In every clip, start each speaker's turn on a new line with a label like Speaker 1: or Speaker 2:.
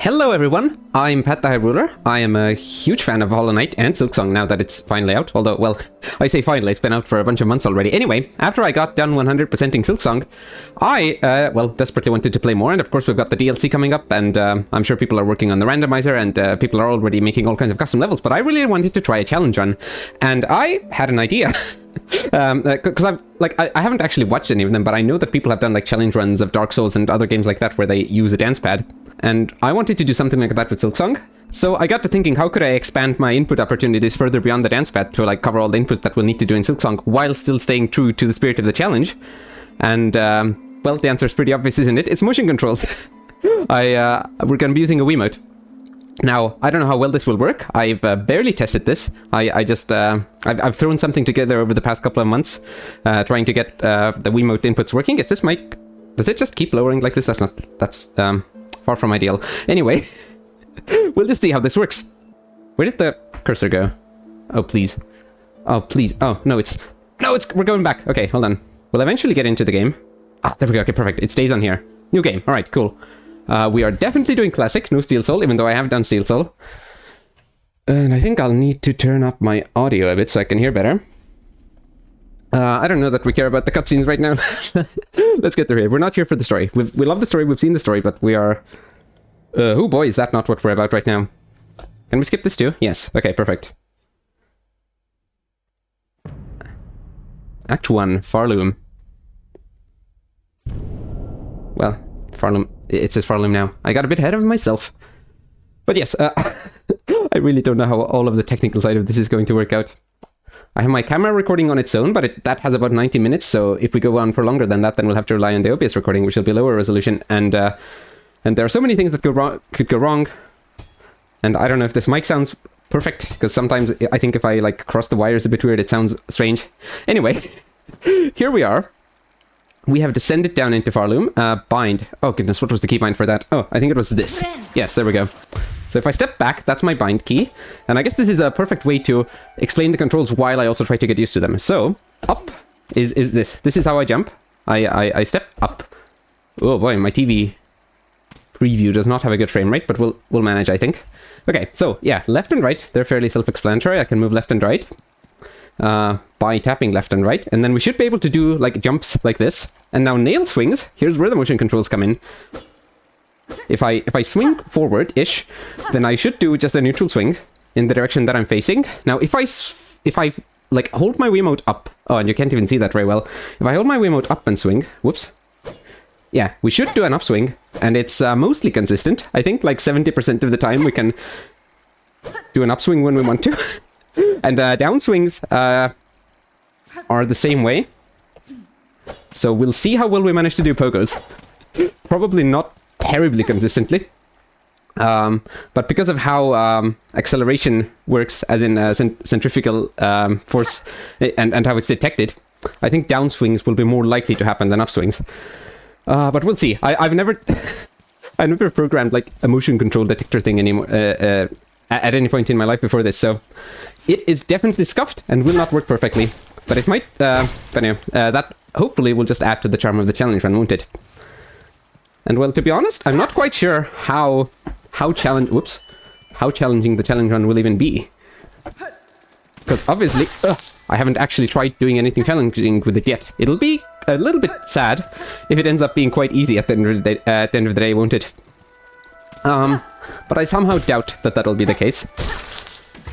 Speaker 1: Hello everyone, I'm PatTheHyruler. I am a huge fan of Hollow Knight and Silksong now that it's finally out. Although, well, I say finally, it's been out for a bunch of months already. Anyway, after I got done 100%ing Silksong, I, desperately wanted to play more. And of course, we've got the DLC coming up, and I'm sure people are working on the randomizer, and people are already making all kinds of custom levels. But I really wanted to try a challenge run, and I had an idea. Because I haven't actually watched any of them, but I know that people have done like challenge runs of Dark Souls and other games like that where they use a dance pad, and I wanted to do something like that with Silksong. So I got to thinking, how could I expand my input opportunities further beyond the dance pad to like cover all the inputs that we'll need to do in Silksong while still staying true to the spirit of the challenge? And well, the answer is pretty obvious, isn't it? It's motion controls. We're going to be using a Wiimote. Now, I don't know how well this will work. I've barely tested this. I've thrown something together over the past couple of months, trying to get the Wiimote inputs working. Is this mic? Does it just keep lowering like this? That's far from ideal. Anyway, we'll just see how this works. Where did the cursor go? Oh, please. Oh, please. Oh, no, we're going back. Okay, hold on. We'll eventually get into the game. Ah, there we go. Okay, perfect. It stays on here. New game. All right, cool. We are definitely doing classic, no Steel Soul, even though I have done Steel Soul. And I think I'll need to turn up my audio a bit so I can hear better. I don't know that we care about the cutscenes right now. Let's get through here. We're not here for the story. We love the story, we've seen the story, but we are... oh boy, is that not what we're about right now. Can we skip this too? Yes. Okay, perfect. Act 1, Farloom. Well, Farloom... It says Farloom now. I got a bit ahead of myself. But yes, I really don't know how all of the technical side of this is going to work out. I have my camera recording on its own, but that has about 90 minutes, so if we go on for longer than that, then we'll have to rely on the OBS recording, which will be lower resolution, and there are so many things that could go wrong, and I don't know if this mic sounds perfect, because sometimes I think if I like cross the wires a bit weird, it sounds strange. Anyway, here we are. We have descended down into Farloom. Bind. Oh goodness, what was the keybind for that? Oh, I think it was this. Yes, there we go. So if I step back, that's my bind key. And I guess this is a perfect way to explain the controls while I also try to get used to them. So, up is this. This is how I jump. I step up. Oh boy, my TV preview does not have a good frame rate, but we'll manage, I think. Okay, so yeah, left and right, they're fairly self-explanatory. I can move left and right. By tapping left and right, and then we should be able to do like jumps like this. And now nail swings, here's where the motion controls come in. If I swing forward-ish, then I should do just a neutral swing in the direction that I'm facing. Now if I like hold my Wiimote up, oh, and you can't even see that very well. If I hold my Wiimote up and swing, whoops, yeah, we should do an upswing, and it's mostly consistent. I think like 70% of the time we can do an upswing when we want to. And downswings are the same way. So we'll see how well we manage to do pogos. Probably not terribly consistently. But because of how acceleration works, as in centrifugal force, and how it's detected, I think downswings will be more likely to happen than upswings. But we'll see. I've never programmed like a motion control detector thing anymore. At any point in my life before this, so it is definitely scuffed and will not work perfectly, but it might, but anyway, that hopefully will just add to the charm of the challenge run, won't it? And well, to be honest, I'm not quite sure how challenging the challenge run will even be, because obviously, I haven't actually tried doing anything challenging with it yet. It'll be a little bit sad if it ends up being quite easy at the end of the day, won't it? But I somehow doubt that that'll be the case.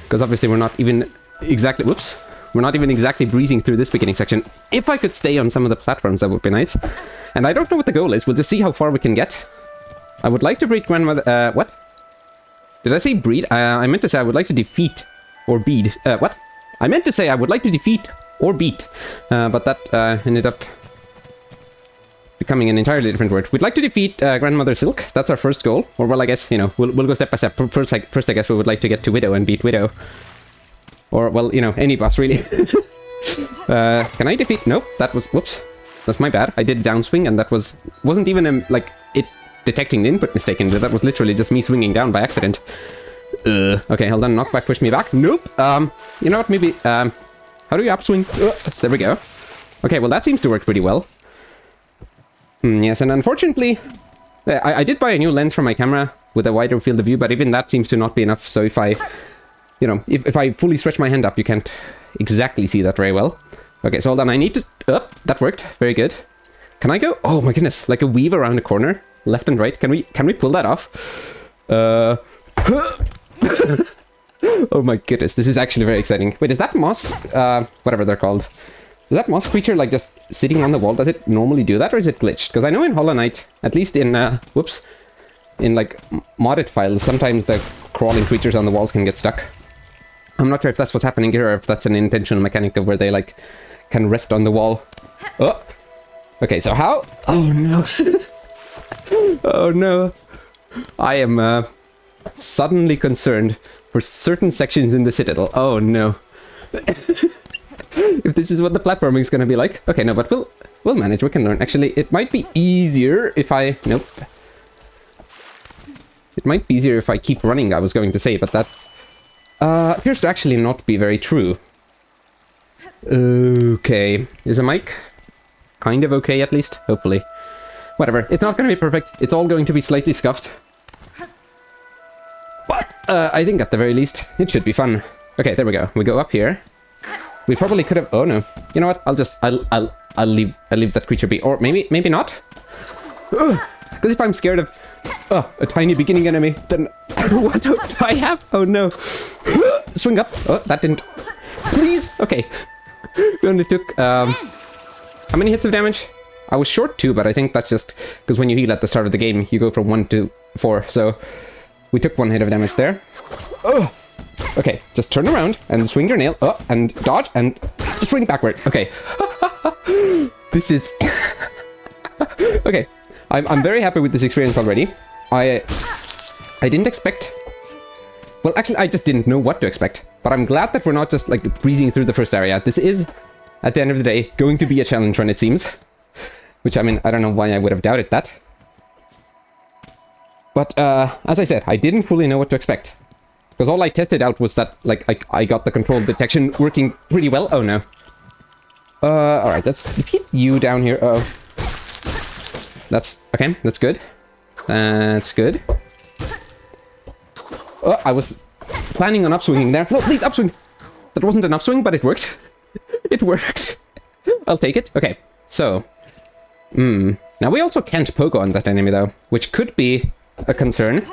Speaker 1: Because obviously we're not even exactly... Whoops. We're not even exactly breezing through this beginning section. If I could stay on some of the platforms, that would be nice. And I don't know what the goal is. We'll just see how far we can get. I would like to breed grandmother... what? Did I say breed? I meant to say I would like to defeat or beat. What? I meant to say I would like to defeat or beat. But that ended up becoming an entirely different word. We'd like to defeat Grandmother Silk. That's our first goal. Or, well, I guess, you know, we'll go step by step. First, I guess we would like to get to Widow and beat Widow. Or, well, you know, any boss, really. Can I defeat... Nope, that was... Whoops. That's my bad. I did a downswing, and that wasn't even, like, it detecting the input mistaken. That was literally just me swinging down by accident. Okay, hold on. Knockback, push me back. Nope. You know what, maybe... how do you upswing? There we go. Okay, well, that seems to work pretty well. Yes, and unfortunately, I did buy a new lens for my camera with a wider field of view, but even that seems to not be enough. So if I, you know, if I fully stretch my hand up, you can't exactly see that very well. Okay, so hold on, I need to... Oh, that worked. Very good. Can I go? Oh my goodness, like a weave around the corner, left and right. Can we pull that off? Oh my goodness, this is actually very exciting. Wait, is that moss? Whatever they're called. Is that moss creature like just sitting on the wall? Does it normally do that, or is it glitched? Because I know in Hollow Knight, at least in, whoops, in like modded files, sometimes the crawling creatures on the walls can get stuck. I'm not sure if that's what's happening here, or if that's an intentional mechanic of where they like can rest on the wall. Oh, okay. So how? Oh no! Oh no! I am suddenly concerned for certain sections in the Citadel. Oh no! If this is what the platforming is going to be like. Okay, no, but we'll manage. We can learn. Actually, it might be easier if I... Nope. It might be easier if I keep running, I was going to say, but that appears to actually not be very true. Okay. Is the mic kind of okay, at least? Hopefully. Whatever. It's not going to be perfect. It's all going to be slightly scuffed. But I think at the very least, it should be fun. Okay, there we go. We go up here. We probably could have... Oh no. You know what? I'll leave that creature be. Or maybe not. Because if I'm scared of a tiny beginning enemy, then what do I have? Oh no. Swing up. Oh, that didn't... Please. Okay. We only took how many hits of damage? I was short 2, but I think that's just because when you heal at the start of the game, you go from 1 to 4. So we took 1 hit of damage there. Oh. Okay, just turn around and swing your nail. Oh, and dodge and swing backward. Okay. This is... Okay. I'm very happy with this experience already. I didn't expect... Well, actually, I just didn't know what to expect. But I'm glad that we're not just, like, breezing through the first area. This is, at the end of the day, going to be a challenge run, it seems. Which, I mean, I don't know why I would have doubted that. But, as I said, I didn't fully know what to expect. Because all I tested out was that, like, I got the control detection working pretty well. Oh, no. Alright, let's keep you down here. Oh. That's... Okay, that's good. That's good. Oh, I was planning on upswinging there. No, please, upswing! That wasn't an upswing, but it worked. It worked. I'll take it. Okay, so... Now, we also can't poke on that enemy, though, which could be a concern.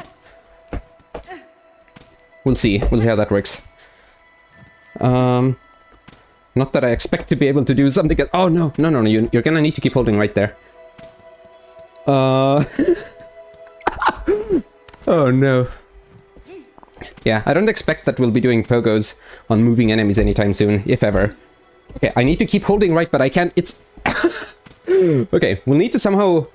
Speaker 1: We'll see. We'll see how that works. Not that I expect to be able to do something... Oh, no. No. You're gonna need to keep holding right there. Oh, no. Yeah, I don't expect that we'll be doing pogos on moving enemies anytime soon, if ever. Okay, I need to keep holding right, but I can't... It's... Okay, we'll need to somehow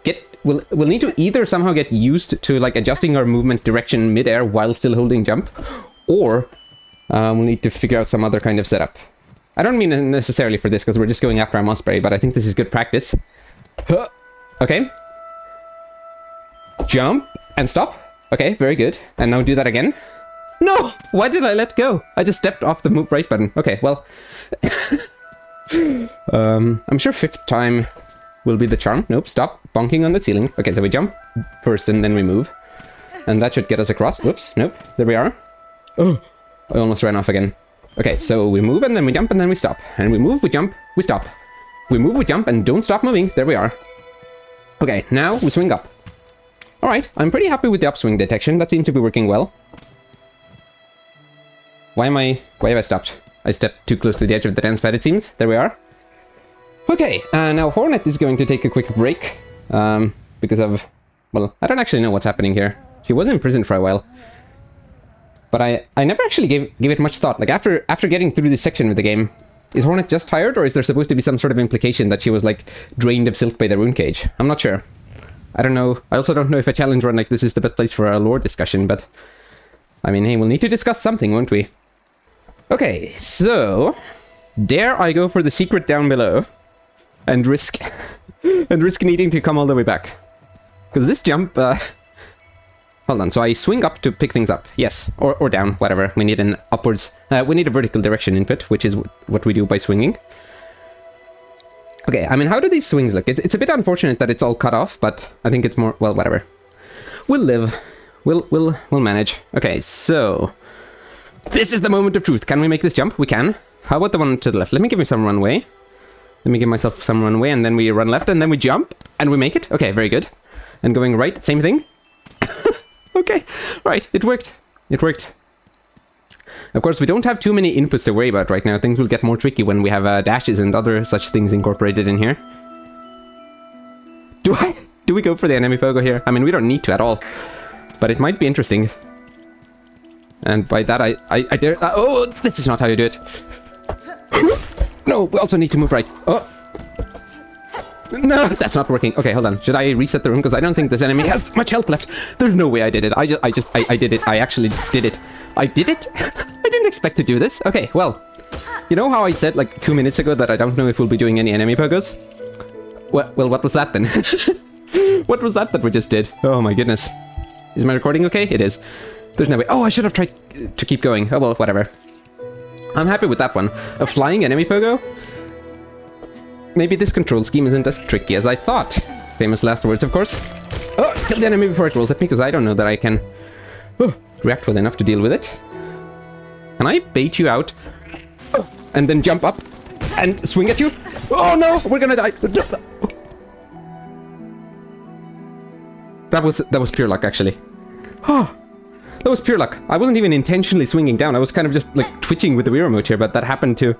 Speaker 1: get... We'll need to either somehow get used to, like, adjusting our movement direction mid-air while still holding jump, or we'll need to figure out some other kind of setup. I don't mean necessarily for this, because we're just going after our moss spray, but I think this is good practice. Okay. Jump and stop. Okay, very good. And now do that again. No! Why did I let go? I just stepped off the move right button. Okay, well... I'm sure 5th time will be the charm. Nope, stop bonking on the ceiling. Okay, so we jump first and then we move. And that should get us across. Whoops, nope. There we are. Oh, I almost ran off again. Okay, so we move and then we jump and then we stop. And we move, we jump, we stop. We move, we jump, and don't stop moving. There we are. Okay, now we swing up. Alright, I'm pretty happy with the upswing detection. That seems to be working well. Why have I stopped? I stepped too close to the edge of the dance pad, it seems. There we are. Okay, now Hornet is going to take a quick break. Because of... Well, I don't actually know what's happening here. She was in prison for a while. But I never actually gave it much thought. Like, after getting through this section of the game, is Hornet just tired, or is there supposed to be some sort of implication that she was, like, drained of silk by the rune cage? I'm not sure. I don't know. I also don't know if a challenge run like this is the best place for a lore discussion, but... I mean, hey, we'll need to discuss something, won't we? Okay, so... Dare I go for the secret down below? And risk... and risk needing to come all the way back? Because this jump, Hold on, so I swing up to pick things up. Yes, or down, whatever. We need an upwards... we need a vertical direction input, which is what we do by swinging. Okay, I mean, how do these swings look? It's a bit unfortunate that it's all cut off, but I think it's more... Well, whatever. We'll live. We'll manage. Okay, so... This is the moment of truth. Can we make this jump? We can. How about the one to the left? Let me give me some runway. Let me give myself some runway, and then we run left, and then we jump, and we make it. Okay, very good. And going right, same thing. Okay, right, it worked. It worked. Of course, we don't have too many inputs to worry about right now. Things will get more tricky when we have dashes and other such things incorporated in here. Do we go for the enemy pogo here? I mean, we don't need to at all. But it might be interesting. And by that, I dare... oh, this is not how you do it. No, we also need to move right. Oh. No, that's not working. Okay, hold on. Should I reset the room? Because I don't think this enemy has much health left. There's no way I did it. I did it. I actually did it. I did it? I didn't expect to do this. Okay, well. You know how I said like 2 minutes ago that I don't know if we'll be doing any enemy pogos? Well, what was that then? What was that we just did? Oh my goodness. Is my recording okay? It is. There's no way. Oh, I should have tried to keep going. Oh well, whatever. I'm happy with that one. A flying enemy pogo? Maybe this control scheme isn't as tricky as I thought. Famous last words, of course. Oh, kill the enemy before it rolls at me, because I don't know that I can react well enough to deal with it. Can I bait you out? And then jump up and swing at you? Oh no, we're gonna die. That was pure luck, actually. Oh, that was pure luck. I wasn't even intentionally swinging down. I was kind of just like twitching with the Wii Remote here, but that happened to...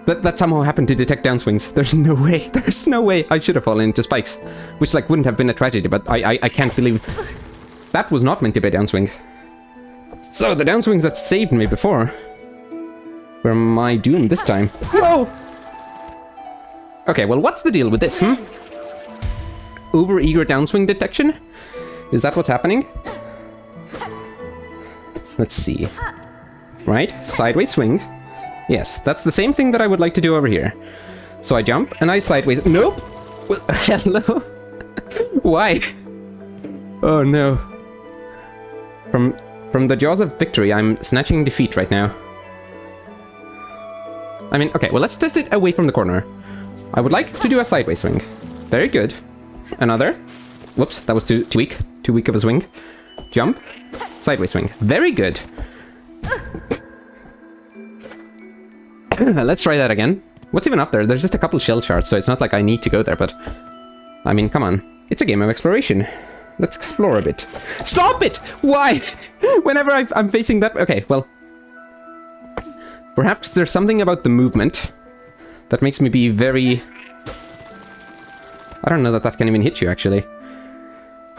Speaker 1: That somehow happened to detect downswings. There's no way. There's no way I should have fallen into spikes. Which, like, wouldn't have been a tragedy, but I can't believe... That was not meant to be a downswing. So, the downswings that saved me before were my doom this time. Whoa! Okay, well, what's the deal with this, Uber-eager downswing detection? Is that what's happening? Let's see. Right, sideways swing. Yes, that's the same thing that I would like to do over here. So I jump, and I sideways... Nope! Well, hello? Why? Oh no. From the jaws of victory, I'm snatching defeat right now. I mean, okay, well, let's test it away from the corner. I would like to do a sideways swing. Very good. Another. Whoops, that was too weak. Too weak of a swing. Jump. Sideways swing. Very good. Let's try that again. What's even up there? There's just a couple shell shards, so it's not like I need to go there, but... I mean, come on. It's a game of exploration. Let's explore a bit. Stop it! Why? Whenever I'm facing that... Okay, well... Perhaps there's something about the movement that makes me be very... I don't know that can even hit you, actually.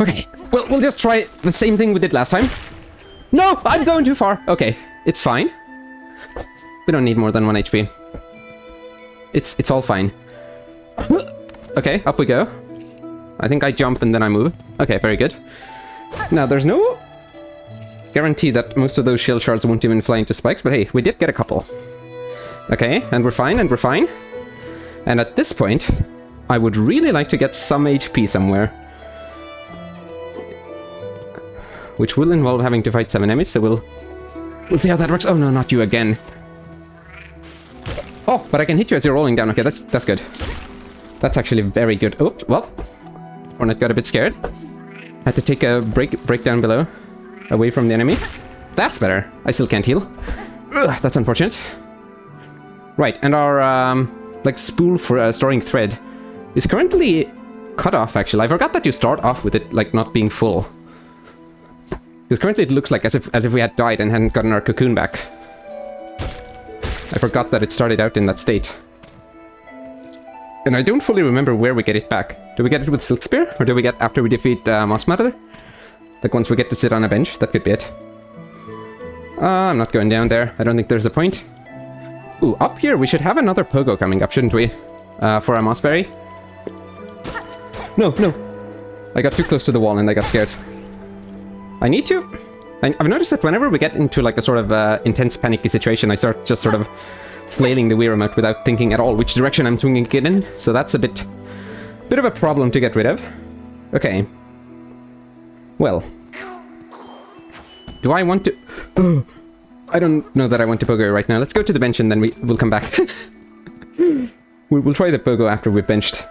Speaker 1: Okay, well, we'll just try the same thing we did last time. No! I'm going too far! Okay, it's fine. We don't need more than 1 HP. It's all fine. Okay, up we go. I think I jump and then I move. Okay, very good. Now, there's no guarantee that most of those shell shards won't even fly into spikes, but hey, we did get a couple. Okay, and we're fine, and we're fine. And at this point, I would really like to get some HP somewhere. Which will involve having to fight 7 enemies, so we'll see how that works. Oh no, not you again. Oh, but I can hit you as you're rolling down. Okay, that's good. That's actually very good. Oh, well. Hornet got a bit scared. Had to take a break down below. Away from the enemy. That's better. I still can't heal. Ugh, that's unfortunate. Right, and our, like, spool for storing thread is currently cut off, actually. I forgot that you start off with it, like, not being full. Because currently it looks like as if we had died and hadn't gotten our cocoon back. I forgot that it started out in that state. And I don't fully remember where we get it back. Do we get it with Silk Spear? Or do we get after we defeat Moss Mother? Like once we get to sit on a bench? That could be it. I'm not going down there. I don't think there's a point. Ooh, up here we should have another pogo coming up, shouldn't we? For a Mossberry. No, no. I got too close to the wall and I got scared. I need to... I've noticed that whenever we get into like a sort of intense panicky situation, I start just sort of flailing the Wii Remote without thinking at all which direction I'm swinging it in. So that's a bit of a problem to get rid of. Okay. Well. Do I want to... I don't know that I want to pogo right now. Let's go to the bench and then we'll come back. We'll try the pogo after we've benched.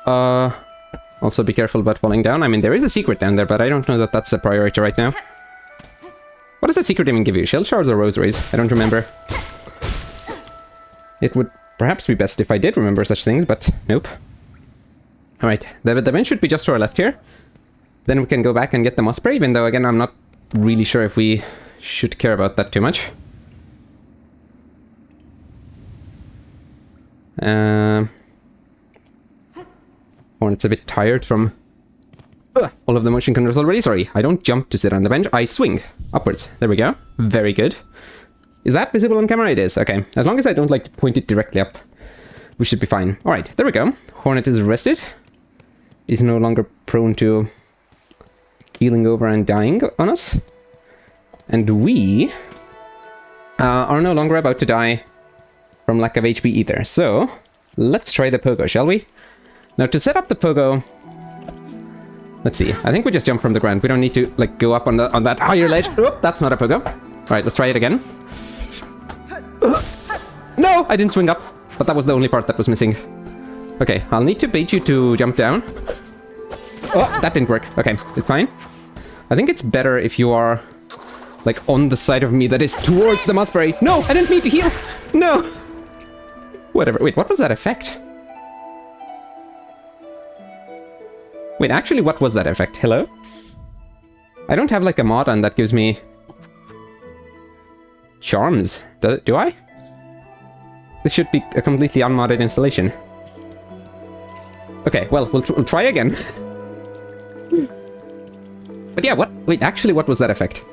Speaker 1: Also be careful about falling down. I mean, there is a secret down there, but I don't know that that's a priority right now. What does that secret even give you? Shell shards or rosaries? I don't remember. It would perhaps be best if I did remember such things, but nope. Alright, the bench should be just to our left here. Then we can go back and get the moss spray, even though, again, I'm not really sure if we should care about that too much. Hornet's a bit tired from all of the motion controls already. Sorry, I don't jump to sit on the bench. I swing upwards. There we go. Very good. Is that visible on camera? It is. Okay. As long as I don't, like, point it directly up, we should be fine. Alright, there we go. Hornet is rested. Is no longer prone to keeling over and dying on us. And we are no longer about to die from lack of HP either. So, let's try the pogo, shall we? Now, to set up the pogo... Let's see. I think we just jump from the ground. We don't need to, like, go up on that higher ledge. Oh, that's not a pogo. Alright, let's try it again. No! I didn't swing up. But that was the only part that was missing. Okay, I'll need to bait you to jump down. Oh, that didn't work. Okay, it's fine. I think it's better if you are, like, on the side of me that is towards the mossberry. No! I didn't mean to heal! No! Whatever. Wait, what was that effect? Wait, actually, what was that effect? Hello? I don't have, like, a mod on that gives me... charms. Do I? This should be a completely unmodded installation. Okay, well, we'll try again. But yeah, what? Wait, actually, what was that effect?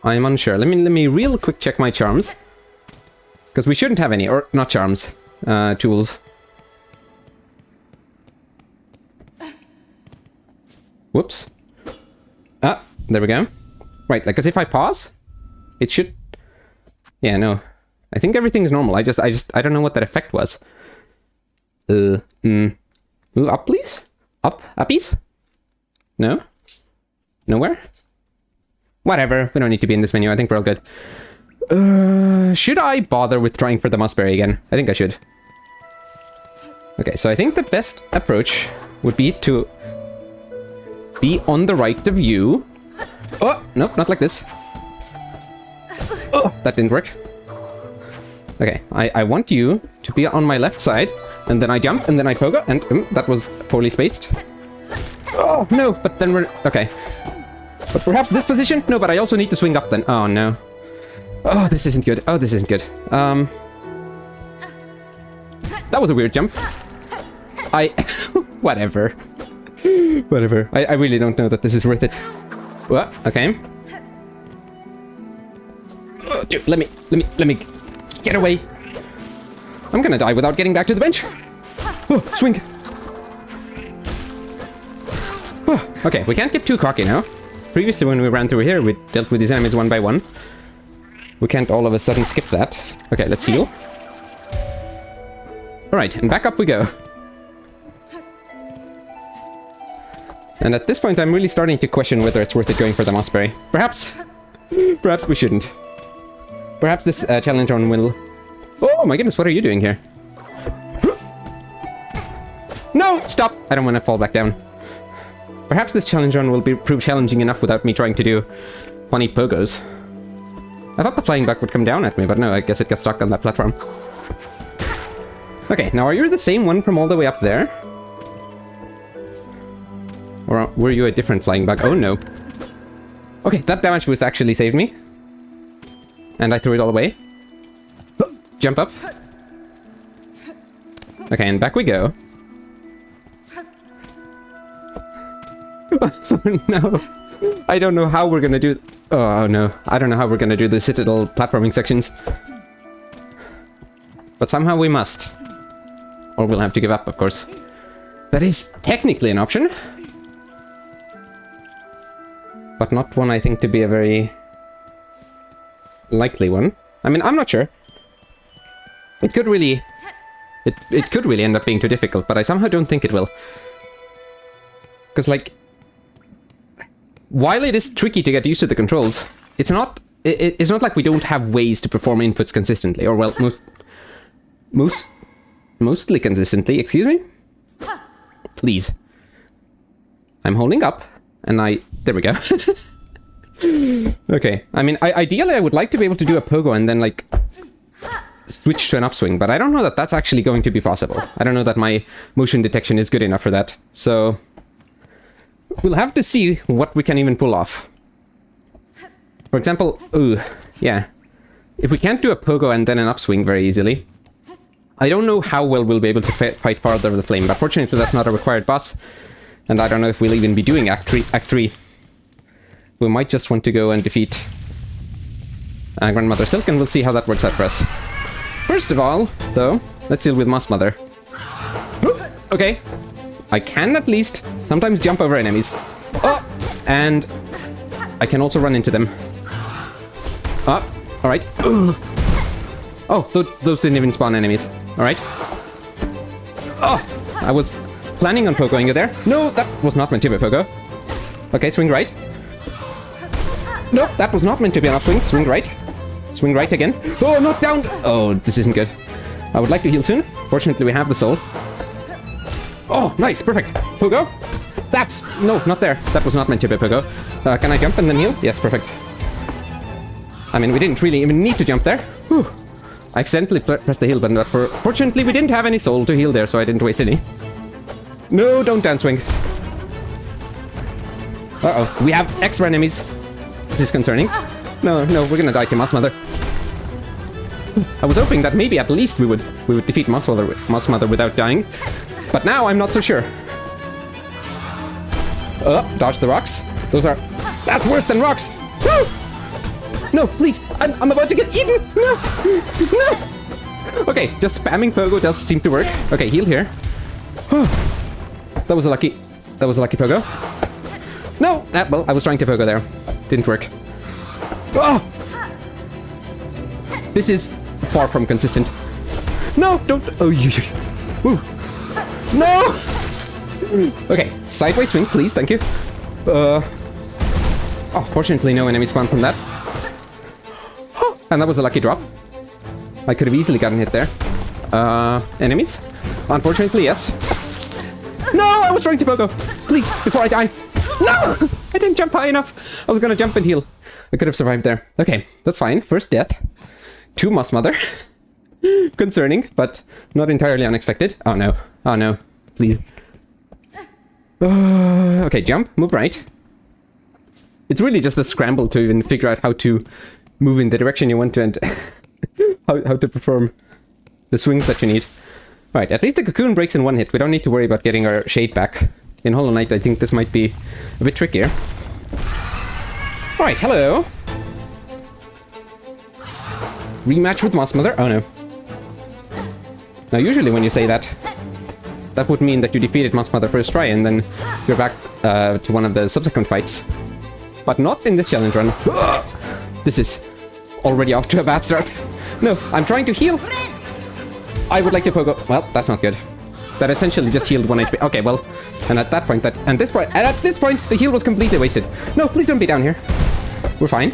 Speaker 1: I'm unsure. Let me real quick check my charms. Because we shouldn't have any, or not charms, tools. Whoops. Ah, there we go. Right, like, as if I pause, it should... Yeah, no. I think everything's normal. I don't know what that effect was. Up, please? Up? Uppies? No? Nowhere? Whatever. We don't need to be in this menu. I think we're all good. Should I bother with trying for the mossberry again? I think I should. Okay, so I think the best approach would be to be on the right of you. Oh, nope, not like this. Oh, that didn't work. Okay, I want you to be on my left side, and then I jump, and then I pogo, and that was poorly spaced. Oh, no, but then we're... Okay. But perhaps this position? No, but I also need to swing up then. Oh, no. Oh, this isn't good. Oh, this isn't good. That was a weird jump. Whatever. Whatever. I really don't know that this is worth it. Well, okay. Oh, dude, let me get away. I'm gonna die without getting back to the bench. Oh, swing. Oh, okay, we can't get too cocky now. Previously, when we ran through here, we dealt with these enemies one by one. We can't all of a sudden skip that. Okay, let's heal. Alright, and back up we go. And at this point, I'm really starting to question whether it's worth it going for the mossberry. Perhaps we shouldn't. Perhaps this challenge run will... Oh my goodness, what are you doing here? No! Stop! I don't want to fall back down. Perhaps this challenge run will prove challenging enough without me trying to do funny pogos. I thought the flying bug would come down at me, but no, I guess it got stuck on that platform. Okay, now are you the same one from all the way up there? Or were you a different flying bug? Oh no. Okay, that damage boost actually saved me. And I threw it all away. Jump up. Okay, and back we go. No. I don't know how we're gonna do... Oh no. I don't know how we're gonna do the Citadel platforming sections. But somehow we must. Or we'll have to give up, of course. That is technically an option. But not one I think to be a very likely one. I mean, I'm not sure. It could really... It could really end up being too difficult, but I somehow don't think it will. Because, like... While it is tricky to get used to the controls, it's not it's not like we don't have ways to perform inputs consistently, or well, mostly consistently. Excuse me? Please. I'm holding up, and there we go. Okay, I mean, ideally I would like to be able to do a pogo and then, like, switch to an upswing, but I don't know that that's actually going to be possible. I don't know that my motion detection is good enough for that, so we'll have to see what we can even pull off. For example, yeah, if we can't do a pogo and then an upswing very easily, I don't know how well we'll be able to fight Father of the Flame, but fortunately that's not a required boss, and I don't know if we'll even be doing Act 3. We might just want to go and defeat Grandmother Silk, and we'll see how that works out for us. First of all, though, let's deal with Moss Mother. Okay, I can at least sometimes jump over enemies. Oh, and I can also run into them. Ah, alright. Oh, those didn't even spawn enemies. Alright. Oh, I was planning on pogoing you there. No, that was not meant to be a pogo. Okay, swing right. Nope, that was not meant to be an upswing. Swing right. Swing right again. Oh, not down! Oh, this isn't good. I would like to heal soon. Fortunately, we have the soul. Oh, nice, perfect. Pogo? That's... No, not there. That was not meant to be a pogo. Can I jump and then heal? Yes, perfect. I mean, we didn't really even need to jump there. Whew. I accidentally pressed the heal button, but fortunately we didn't have any soul to heal there, so I didn't waste any. No, don't downswing. Uh-oh, we have extra enemies. This is concerning. No, we're gonna die to Moss Mother. I was hoping that maybe at least we would defeat Moss Mother without dying, but now I'm not so sure. Dodge the rocks. That's worse than rocks. Woo! No, please, I'm about to get eaten. No. Okay, just spamming pogo does seem to work. Okay, heal here. That was a lucky pogo. No, well, I was trying to pogo there. Didn't work. Oh! This is far from consistent. No, don't. Oh, woo. No! Okay, sideways swing, please, thank you. Oh, fortunately, no enemy spawned from that. And that was a lucky drop. I could have easily gotten hit there. Enemies? Unfortunately, yes. No, I was trying to pogo. Please, before I die. No! I didn't jump high enough. I was gonna jump and heal. I could have survived there. Okay, that's fine. First death. To Moss Mother. Concerning, but not entirely unexpected. Oh no. Oh no. Please. Okay, jump. Move right. It's really just a scramble to even figure out how to move in the direction you want to and how to perform the swings that you need. Alright, at least the cocoon breaks in one hit. We don't need to worry about getting our shade back. In Hollow Knight, I think this might be a bit trickier. Alright, hello. Rematch with Moss Mother? Oh no. Now usually when you say that, that would mean that you defeated Moss Mother first try and then you're back to one of the subsequent fights. But not in this challenge run. This is already off to a bad start. No, I'm trying to heal. I would like to pogo. Well, that's not good. That essentially just healed 1 HP. Okay, well, and at that point, at this point, the heal was completely wasted. No, please don't be down here. We're fine.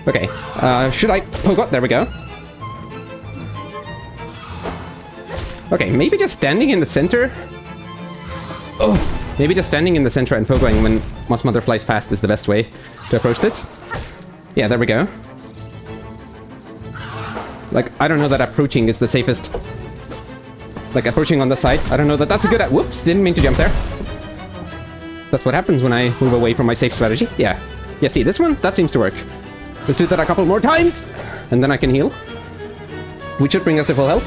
Speaker 1: Okay, should I pogo? There we go. Okay, maybe just standing in the center. Oh, maybe just standing in the center and pogoing when Moss Mother flies past is the best way to approach this. Yeah, there we go. Like, I don't know that approaching is the safest. Like, approaching on the side, I don't know that that's a good... Whoops, didn't mean to jump there. That's what happens when I move away from my safe strategy. Yeah. Yeah, see, this one, that seems to work. Let's do that a couple more times, and then I can heal. Which should bring us to full health.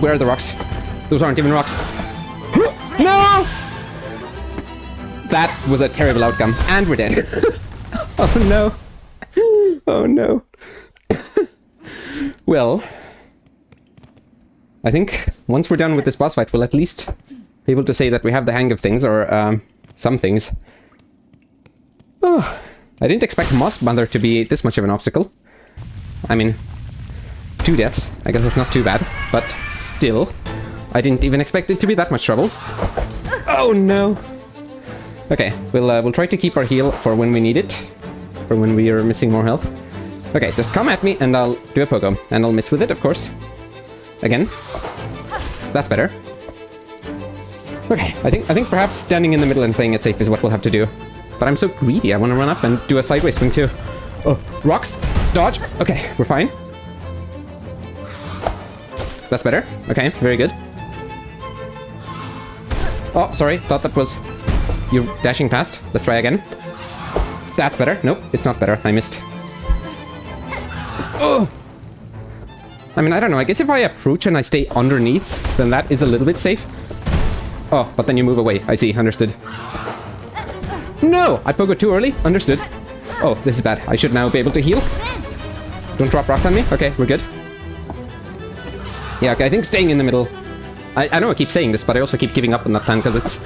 Speaker 1: Where are the rocks? Those aren't even rocks. No! That was a terrible outcome, and we're dead. Oh no. Oh no. Well, I think once we're done with this boss fight, we'll at least be able to say that we have the hang of things, or some things. Oh, I didn't expect Moss Mother to be this much of an obstacle. I mean, 2 deaths. I guess that's not too bad, but still, I didn't even expect it to be that much trouble. Oh no. Okay, we'll try to keep our heal for when we need it. for when we are missing more health. Okay, just come at me and I'll do a pogo. And I'll miss with it, of course. Again. That's better. Okay, I think perhaps standing in the middle and playing it safe is what we'll have to do. But I'm so greedy, I want to run up and do a sideways swing too. Oh, rocks, dodge. Okay, we're fine. That's better. Okay, very good. Oh, sorry, thought that was you dashing past. Let's try again. That's better. Nope, it's not better. I missed. Oh! I mean, I don't know. I guess if I approach and I stay underneath, then that is a little bit safe. Oh, but then you move away. I see. Understood. No! I pogoed too early. Understood. Oh, this is bad. I should now be able to heal. Don't drop rocks on me. Okay, we're good. Yeah, okay, I think staying in the middle... I know I keep saying this, but I also keep giving up on that plan because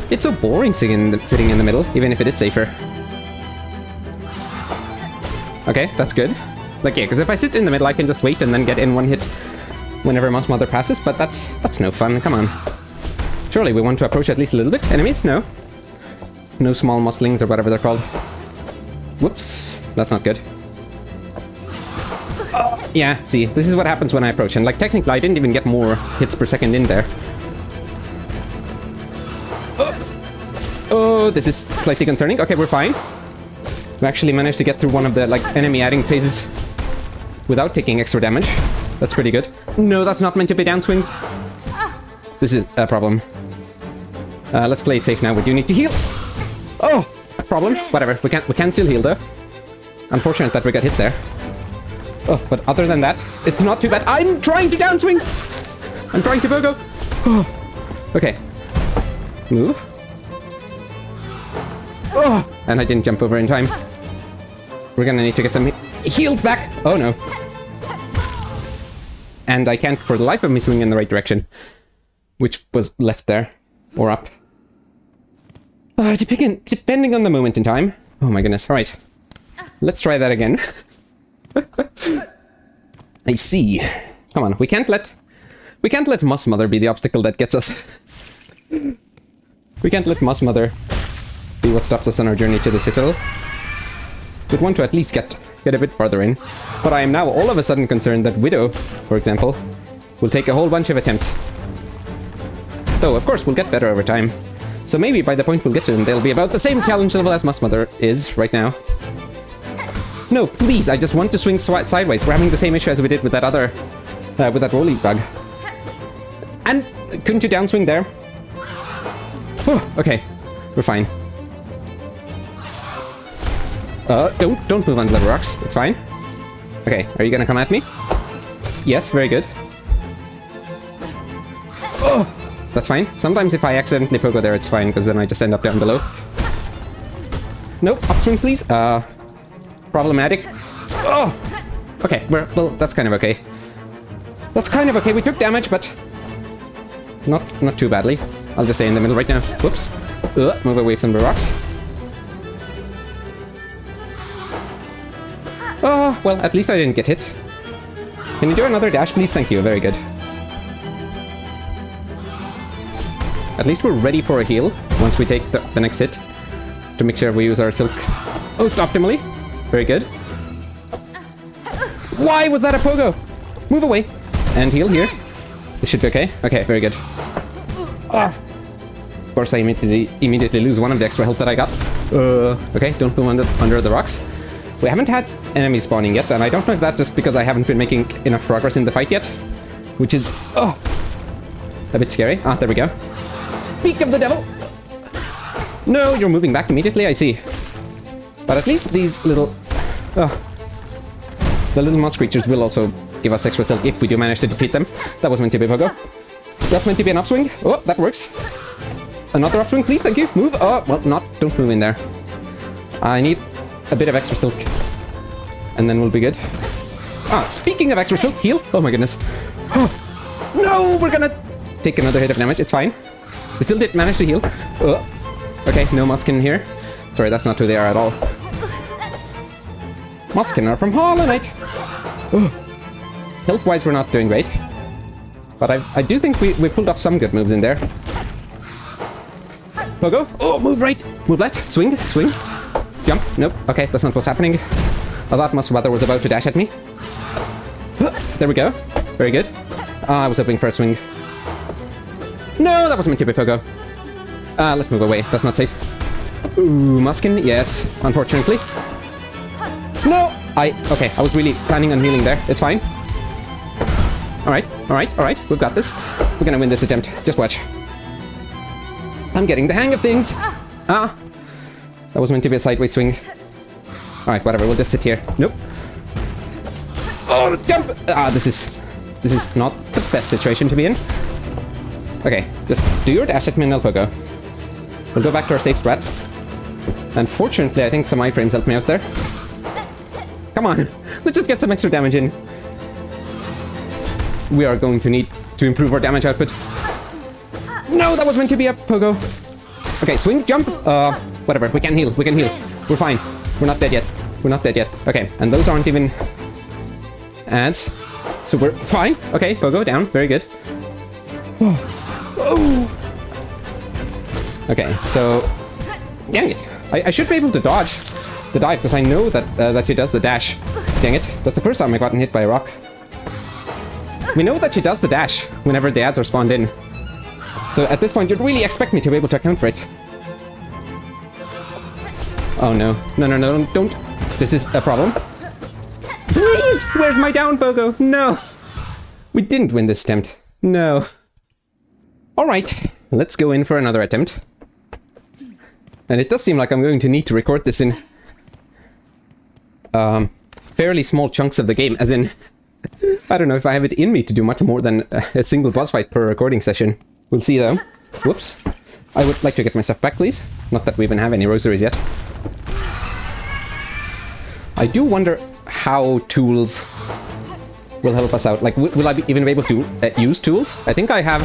Speaker 1: it's so boring sitting in the middle, even if it is safer. Okay, that's good. Like, yeah, because if I sit in the middle, I can just wait and then get in one hit whenever Moss Mother passes, but that's no fun. Come on. Surely we want to approach at least a little bit. Enemies? No. No small muslings or whatever they're called. Whoops. That's not good. Yeah, see, this is what happens when I approach, and like technically I didn't even get more hits per second in there. Oh, this is slightly concerning. Okay, we're fine. We actually managed to get through one of the like enemy adding phases without taking extra damage. That's pretty good. No, that's not meant to be downswing. This is a problem. Let's play it safe now. We do need to heal. Oh, problem. Whatever. We can still heal though. Unfortunate that we got hit there. Oh, but other than that, it's not too bad. I'm trying to downswing! I'm trying to pogo! Oh. Okay. Move. Oh! And I didn't jump over in time. We're gonna need to get some heals back! Oh no. And I can't for the life of me swing in the right direction. Which was left there. Or up. Depending on the moment in time. Oh my goodness. Alright. Let's try that again. I see. Come on, we can't let Moss Mother be the obstacle that gets us. We can't let Moss Mother be what stops us on our journey to the Citadel. We'd want to at least get a bit farther in. But I am now all of a sudden concerned that Widow, for example, will take a whole bunch of attempts. Though, of course, we'll get better over time. So maybe by the point we'll get to them, they'll be about the same challenge level as Moss Mother is right now. No, please, I just want to swing sideways. We're having the same issue as we did with that other... with that rolling bug. And couldn't you downswing there? Oh, okay. We're fine. Don't move under the rocks. It's fine. Okay, are you gonna come at me? Yes, very good. Oh, that's fine. Sometimes if I accidentally pogo there, it's fine, because then I just end up down below. Nope, upswing please. Problematic. Oh! Okay, well, that's kind of okay. That's kind of okay. We took damage, but not too badly. I'll just stay in the middle right now. Whoops. Move away from the rocks. Oh, well, at least I didn't get hit. Can you do another dash, please? Thank you. Very good. At least we're ready for a heal once we take the next hit. To make sure we use our Silk most optimally. Very good. Why was that a pogo? Move away. And heal here. This should be okay. Okay, very good. Of course, I immediately lose one of the extra health that I got. Okay, don't move under the rocks. We haven't had enemies spawning yet, and I don't know if that's just because I haven't been making enough progress in the fight yet. Which is, a bit scary. Ah, there we go. Beak of the devil! No, you're moving back immediately, I see. But at least these little... the little moss creatures will also give us extra silk if we do manage to defeat them. That was meant to be a pogo. That's meant to be an upswing. Oh, that works. Another upswing, please, thank you. Move. Oh, well, don't move in there. I need a bit of extra silk. And then we'll be good. Ah, speaking of extra silk, heal. Oh my goodness. Oh, no, we're gonna take another hit of damage. It's fine. We still did manage to heal. Okay, no Muskin here. Sorry, that's not who they are at all. Muskin are from Hollow Knight. Health-wise, we're not doing great. But I do think we pulled off some good moves in there. Pogo. Oh, move right. Move left. Swing. Swing. Jump. Nope. Okay, that's not what's happening. I thought Mother was about to dash at me. There we go. Very good. I was hoping for a swing. No, that wasn't meant to be Pogo. Let's move away. That's not safe. Ooh, Muskin. Yes, unfortunately. No! Okay, I was really planning on healing there. It's fine. Alright, alright, alright. We've got this. We're gonna win this attempt. Just watch. I'm getting the hang of things. That was meant to be a sideways swing. Alright, whatever. We'll just sit here. Nope. Oh, jump! This is not the best situation to be in. Okay, just do your dash at me and I'll Pogo. We'll go back to our safe strat. And fortunately, I think some iframes helped me out there. Come on, let's just get some extra damage in. We are going to need to improve our damage output. No, that was meant to be a Pogo. Okay, swing, jump. Whatever, we can heal, we can heal. We're fine. We're not dead yet. We're not dead yet. Okay, and those aren't even ads. So we're fine. Okay, Pogo down. Very good. Oh. Okay, so dang it. I should be able to dodge the dive because I know that that she does the dash. Dang it. That's the first time I gotten hit by a rock. We know that she does the dash whenever the ads are spawned in. So at this point, you'd really expect me to be able to account for it. Oh no. No, no, no, don't. This is a problem. Please! Where's my down, Pogo? No! We didn't win this attempt. No. Alright, let's go in for another attempt. And it does seem like I'm going to need to record this in fairly small chunks of the game, as in, I don't know if I have it in me to do much more than a single boss fight per recording session. We'll see though. Whoops. I would like to get my stuff back, please. Not that we even have any rosaries yet. I do wonder how tools will help us out. Like, will I even be able to use tools? I think I have...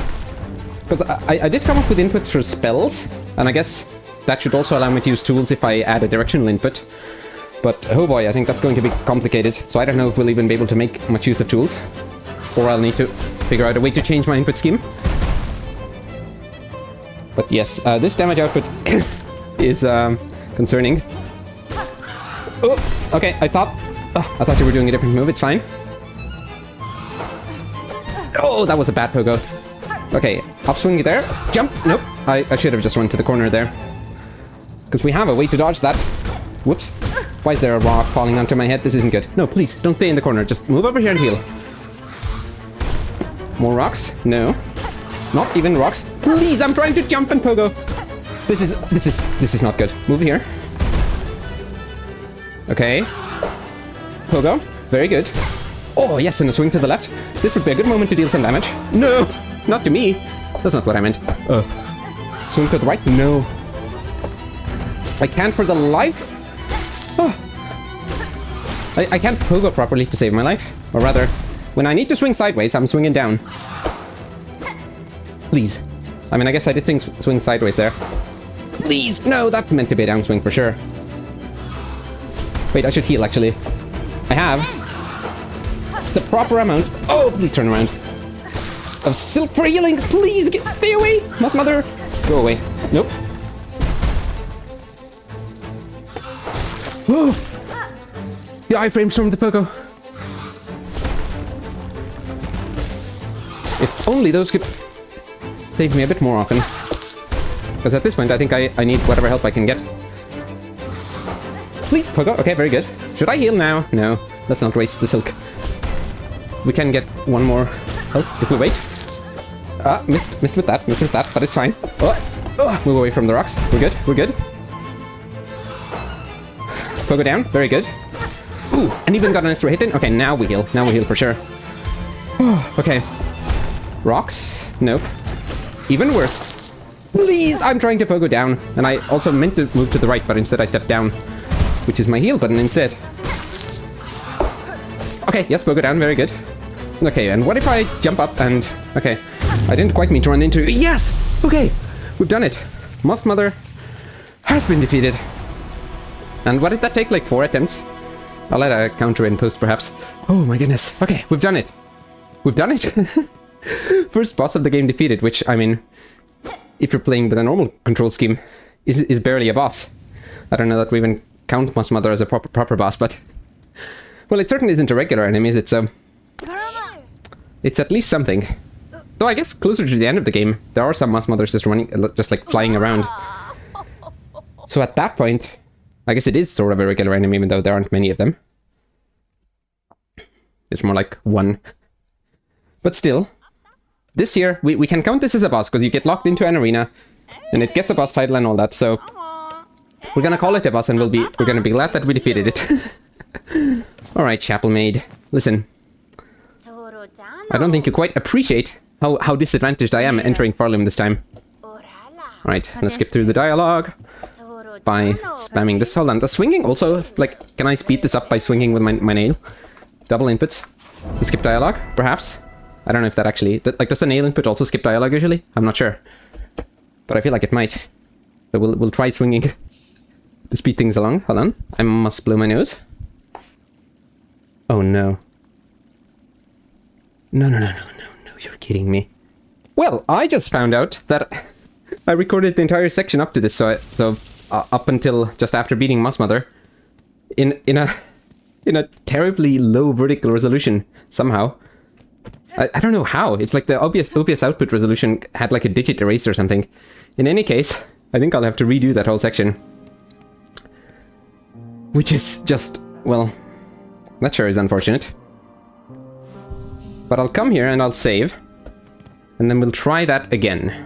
Speaker 1: Because I did come up with inputs for spells, and I guess that should also allow me to use tools if I add a directional input. But, oh boy, I think that's going to be complicated. So I don't know if we'll even be able to make much use of tools. Or I'll need to figure out a way to change my input scheme. But yes, this damage output is concerning. Oh, okay, I thought you were doing a different move, it's fine. Oh, that was a bad Pogo. Okay, upswing there, jump, nope. I should have just run to the corner there. Because we have a way to dodge that. Whoops. Why is there a rock falling onto my head? This isn't good. No, please, don't stay in the corner. Just move over here and heal. More rocks? No. Not even rocks. Please, I'm trying to jump and Pogo. This is not good. Move here. Okay. Pogo. Very good. Oh, yes, and a swing to the left. This would be a good moment to deal some damage. No! Not to me. That's not what I meant. Swing to the right? No. I can't for the life. Oh. I can't Pogo properly to save my life. Or rather, when I need to swing sideways, I'm swinging down. Please. I mean, I guess I did think swing sideways there. Please! No, that's meant to be a downswing for sure. Wait, I should heal, actually. I have the proper amount. Oh, please turn around. Of silk for healing. Please, stay away. Mother. Go away. Nope. Oh, the iframes from the Pogo. If only those could save me a bit more often. Because at this point, I think I need whatever help I can get. Please, Pogo. Okay, very good. Should I heal now? No. Let's not waste the silk. We can get one more help if we wait. Missed with that, but it's fine. Move away from the rocks. We're good, we're good. Pogo down, very good. Ooh, and even got an extra hit in. Okay, now we heal for sure. Okay. Rocks? Nope. Even worse. Please, I'm trying to Pogo down. And I also meant to move to the right, but instead I stepped down. Which is my heal button instead. Okay, yes, Pogo down, very good. Okay, and what if I jump up and... Okay, I didn't quite mean to run into... Yes! Okay, we've done it. Mother has been defeated. And what did that take, like 4 attempts? I'll let a counter in post, perhaps. Oh my goodness. Okay, we've done it. We've done it. First boss of the game defeated, which, I mean, if you're playing with a normal control scheme, is barely a boss. I don't know that we even count Moss Mother as a proper boss, but... Well, it certainly isn't a regular enemy, it's at least something. Though I guess closer to the end of the game, there are some Moss Mothers just running, just like flying around. So at that point, I guess it is sort of a regular enemy, even though there aren't many of them. It's more like one. But still, this year, we can count this as a boss, because you get locked into an arena, and it gets a boss title and all that, so... We're gonna call it a boss, and we're gonna be glad that we defeated it. Alright, Chapel Maid. Listen. I don't think you quite appreciate how disadvantaged I am entering Farlim this time. Alright, let's skip through the dialogue by spamming this. Hold on, does swinging also, like, can I speed this up by swinging with my nail? Double inputs. You skip dialogue, perhaps? I don't know if that actually... Like, does the nail input also skip dialogue usually? I'm not sure. But I feel like it might. So we'll try swinging to speed things along. Hold on. I must blow my nose. Oh no. No, you're kidding me. Well, I just found out that I recorded the entire section up to this, so up until just after beating Moss Mother, in a terribly low vertical resolution somehow. I don't know how. It's like the OBS output resolution had like a digit erase or something. In any case, I think I'll have to redo that whole section. Which is just, well, that sure is unfortunate. But I'll come here and I'll save. And then we'll try that again.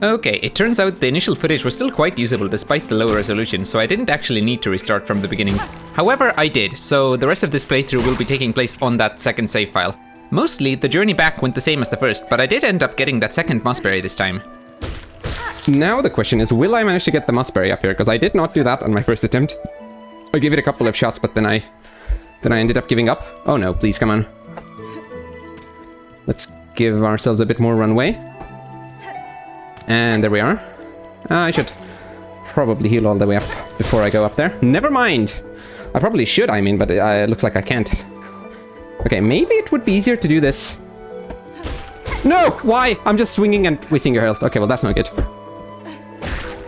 Speaker 1: Okay, it turns out the initial footage was still quite usable despite the low resolution, so I didn't actually need to restart from the beginning. However, I did, so the rest of this playthrough will be taking place on that second save file. Mostly, the journey back went the same as the first, but I did end up getting that second mossberry this time. Now the question is, will I manage to get the mossberry up here? Because I did not do that on my first attempt. I gave it a couple of shots, but then I ended up giving up. Oh no, please, come on. Let's give ourselves a bit more runway. And there we are. I should probably heal all the way up before I go up there. Never mind! I probably should, I mean, but it looks like I can't. Okay, maybe it would be easier to do this. No! Why? I'm just swinging and wasting your health. Okay, well, that's not good.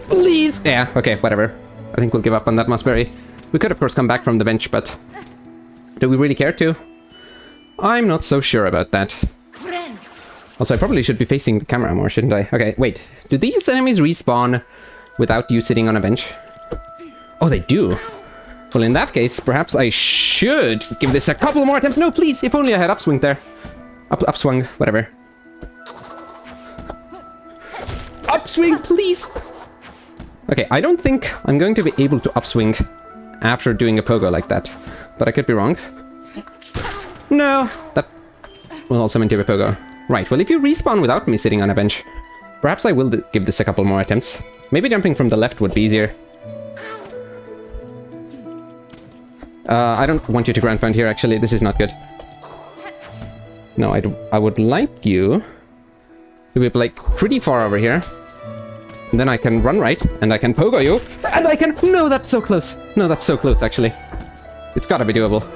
Speaker 1: Please! Yeah, okay, whatever. I think we'll give up on that mossberry. We could, of course, come back from the bench, but... do we really care to? I'm not so sure about that. Also, I probably should be facing the camera more, shouldn't I? Okay, wait. Do these enemies respawn without you sitting on a bench? Oh, they do. Well, in that case, perhaps I should give this a couple more attempts. No, please, if only I had upswing there. Upswung, whatever. Upswing, please! Okay, I don't think I'm going to be able to upswing after doing a pogo like that. But I could be wrong. No, that will also mean to be a pogo. Right, well, if you respawn without me sitting on a bench, perhaps I will give this a couple more attempts. Maybe jumping from the left would be easier. I don't want you to ground pound here, actually. This is not good. No, I would like you to be, like, pretty far over here. And then I can run right, and I can pogo you, and I can... No, that's so close. No, that's so close, actually. It's gotta be doable.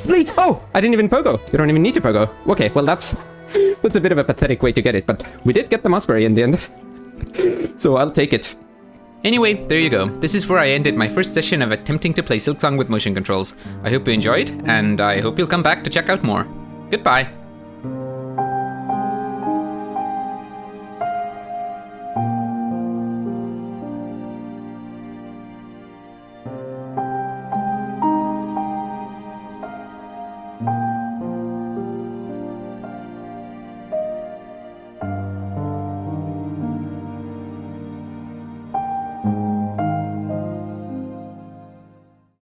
Speaker 1: Please! Oh! I didn't even pogo! You don't even need to pogo. Okay, well that's a bit of a pathetic way to get it, but we did get the mossberry in the end. So I'll take it. Anyway, there you go. This is where I ended my first session of attempting to play Silksong with motion controls. I hope you enjoyed, and I hope you'll come back to check out more. Goodbye!